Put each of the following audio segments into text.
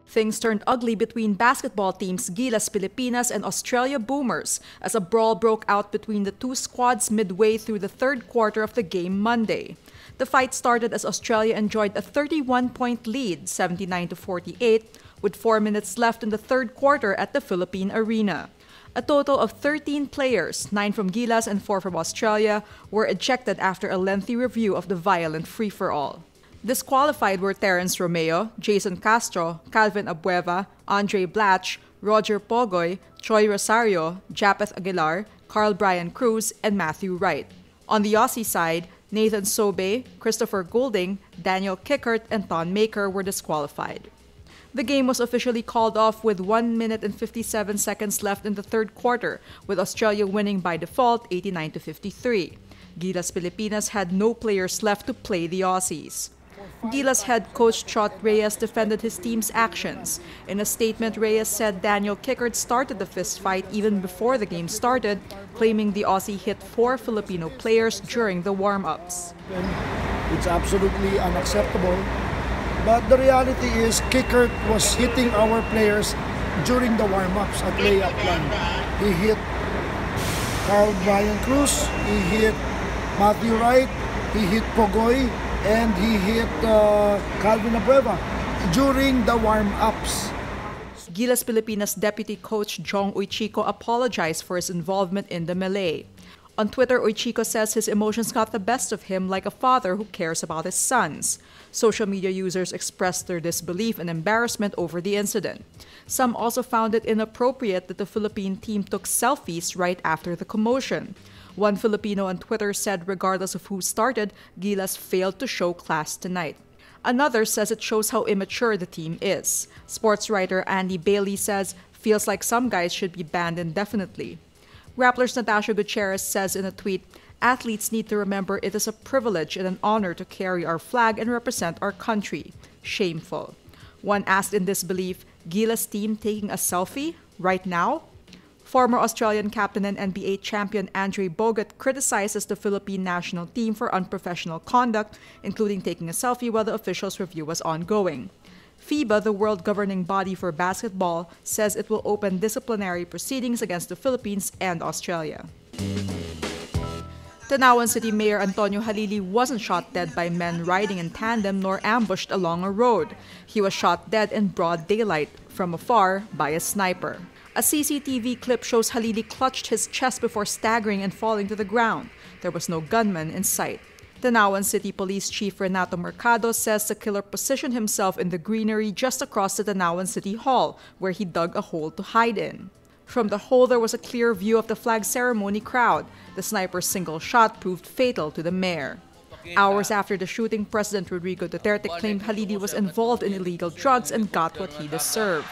Things turned ugly between basketball teams Gilas Pilipinas and Australia Boomers as a brawl broke out between the two squads midway through the third quarter of the game Monday. The fight started as Australia enjoyed a 31-point lead, 79-48, with 4 minutes left in the third quarter at the Philippine Arena. A total of 13 players, 9 from Gilas and 4 from Australia, were ejected after a lengthy review of the violent free-for-all. Disqualified were Terence Romeo, Jason Castro, Calvin Abueva, Andre Blatch, Roger Pogoy, Troy Rosario, Japeth Aguilar, Carl Brian Cruz, and Matthew Wright. On the Aussie side, Nathan Sobe, Christopher Goulding, Daniel Kickert, and Ton Maker were disqualified. The game was officially called off with 1 minute and 57 seconds left in the third quarter, with Australia winning by default 89-53. Gilas Pilipinas had no players left to play the Aussies. Gilas head coach Trot Reyes defended his team's actions. In a statement, Reyes said Daniel Kickert started the fist fight even before the game started, claiming the Aussie hit 4 Filipino players during the warm-ups. It's absolutely unacceptable. But the reality is Kickert was hitting our players during the warm-ups at layup line. He hit Carl Brian Cruz, he hit Matthew Wright, he hit Pogoy, and he hit Calvin Abueva during the warm-ups. Gilas Pilipinas deputy coach JONG UICHICO apologized for his involvement in the melee. On Twitter, UICHICO says his emotions got the best of him like a father who cares about his sons. Social media users expressed their disbelief and embarrassment over the incident. Some also found it inappropriate that the Philippine team took selfies right after the commotion. One Filipino on Twitter said regardless of who started, Gilas failed to show class tonight. Another says it shows how immature the team is. Sports writer Andy Bailey says, feels like some guys should be banned indefinitely. Rappler's Natasha Gutierrez says in a tweet, athletes need to remember it is a privilege and an honor to carry our flag and represent our country. Shameful. One asked in disbelief, Gilas team taking a selfie right now? Former Australian captain and NBA champion Andre Bogut criticizes the Philippine national team for unprofessional conduct, including taking a selfie while the officials' review was ongoing. FIBA, the world governing body for basketball, says it will open disciplinary proceedings against the Philippines and Australia. Tanauan City Mayor Antonio Halili wasn't shot dead by men riding in tandem nor ambushed along a road. He was shot dead in broad daylight, from afar, by a sniper. A CCTV clip shows Halili clutched his chest before staggering and falling to the ground. There was no gunman in sight. Tanauan City Police Chief Renato Mercado says the killer positioned himself in the greenery just across the Tanauan City Hall, where he dug a hole to hide in. From the hole, there was a clear view of the flag ceremony crowd. The sniper's single shot proved fatal to the mayor. Hours after the shooting, President Rodrigo Duterte claimed Halili was involved in illegal drugs and got what he deserved.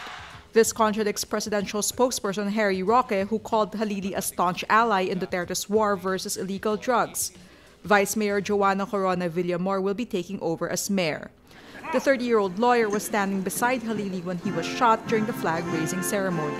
This contradicts presidential spokesperson Harry Roque, who called Halili a staunch ally in Duterte's war versus illegal drugs. Vice Mayor Joanna Corona Villamor will be taking over as mayor. The 30-year-old lawyer was standing beside Halili when he was shot during the flag-raising ceremony.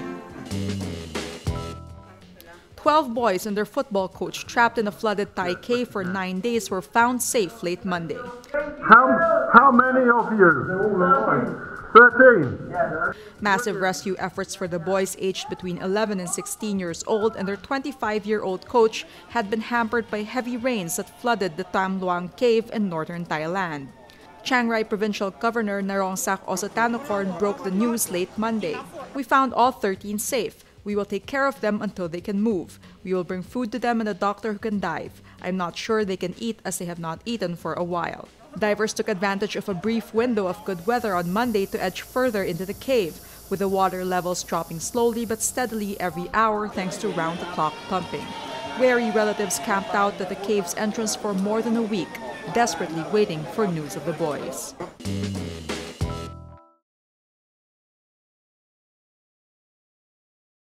12 boys and their football coach trapped in a flooded Thai cave for 9 days were found safe late Monday. How many of you? 13. Massive rescue efforts for the boys aged between 11 and 16 years old and their 25-year-old coach had been hampered by heavy rains that flooded the Tam Luang cave in northern Thailand. Chiang Rai Provincial Governor Narongsak Osatanakorn broke the news late Monday. We found all 13 safe. We will take care of them until they can move. We will bring food to them and a doctor who can dive. I'm not sure they can eat as they have not eaten for a while. Divers took advantage of a brief window of good weather on Monday to edge further into the cave, with the water levels dropping slowly but steadily every hour thanks to round-the-clock pumping. Wary relatives camped out at the cave's entrance for more than a week, desperately waiting for news of the boys.